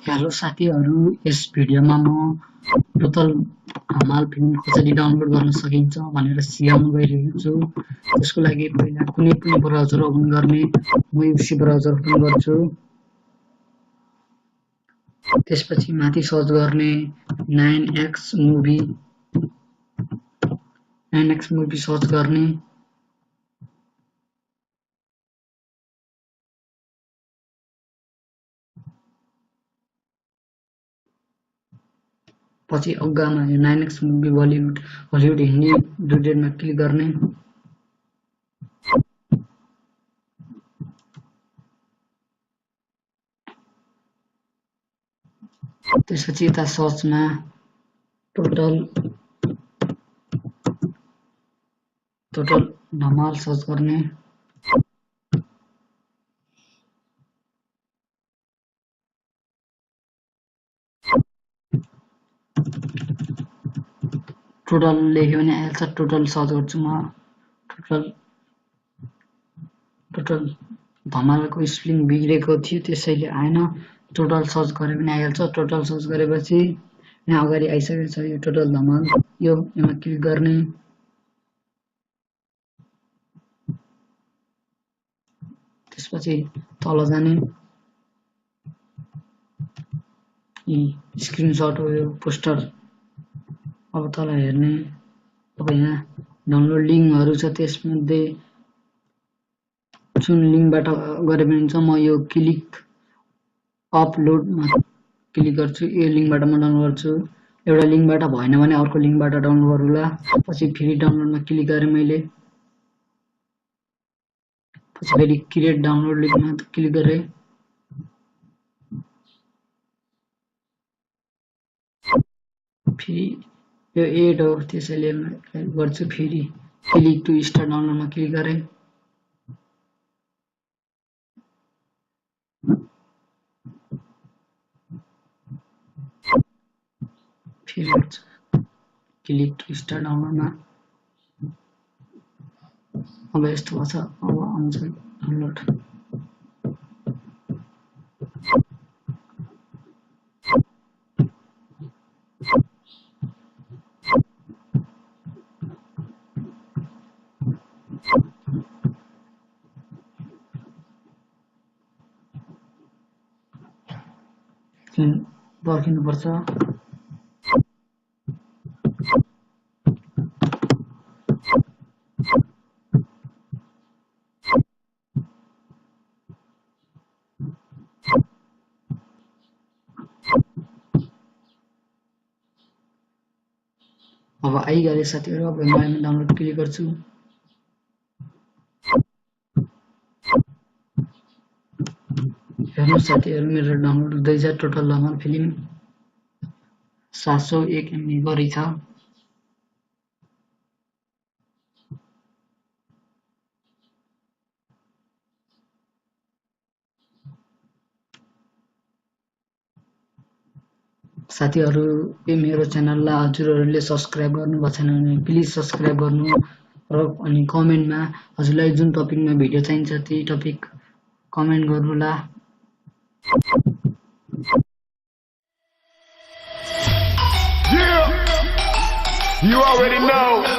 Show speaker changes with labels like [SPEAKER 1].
[SPEAKER 1] Hello साथीहरु, यस भिडियोमा म टोटल धमाल फिल्म कसरी डाउनलोड गर्न सकिन्छ भनेर सिकाउन गइरहेको छु। त्यसको लागि पहिला कुनै पनि ब्राउजर ओपन गर्ने, म युसी ब्राउजर ओपन गर्छु। त्यसपछि माथि सर्च गर्ने 9x मुभी सर्च गर्ने। पछि अगामा 9x मुभी हलिउड हिन्दी डुडेडमा क्लिक गर्ने। त्यसपछि यता सर्चमा टोटल धमाल सर्च गर्ने। टोटल लेख्यो भने आइहाल्छ। टोटल सर्च गर्छु म। टोटल धमालको स्पेलिङ बिग्रेको थियो त्यसैले आएन। टोटल सर्च गरे पनि आइहाल्छ। टोटल सर्च गरेपछि यहाँ अगाडि आइसकेको छ यो टोटल धमाल। यसमा क्लिक गर्ने। त्यसपछि तल जाने। स्क्रिनशट हो यो पोस्टर। अब तल हेर्ने। अब यहाँ डाउनलोड लिङ्कहरु छ, त्यसमध्ये जुन लिङ्कबाट गरे पनि हुन्छ। म यो क्लिक अपलोडमा क्लिक गर्छु। यो लिङ्कबाट म डाउनलोड गर्छु। एउटा लिङ्कबाट भएन भने अर्को लिङ्कबाट डाउनलोड गरौँला। पछि फ्री डाउनलोडमा क्लिक गरे मैले। पछि फेरि क्रिएट डाउनलोड लिङ्कमा क्लिक गरे। फेरि यो एड हो त्यसैले गर्छु फेरि क्लिक टु स्टार्ट डाउनलोडमा क्लिक गरे। फेरि गर्छु क्लिक टु स्टार्ट डाउनलोडमा। अब यस्तो छ। अब आउँछ डाउनलोड। पर्खिनुपर्छ। अब आइगयो साथीहरु। अब म डाउनलोड क्लिक गर्छु। हेर्नु साथीहरु, मेरो डाउनलोड हुँदैछ। टोटल धमाल फिल्म 701 MB गरी छ। साथीहरु, यो मेरो च्यानललाई हजुरहरुले सब्स्क्राइब गर्नुभएको छैन भने प्लिज सब्स्क्राइब गर्नु र अनि कमेन्टमा हजुरलाई जुन टपिकमा भिडियो चाहिन्छ त्यही टपिक कमेन्ट गर्नुहोला।
[SPEAKER 2] You already know.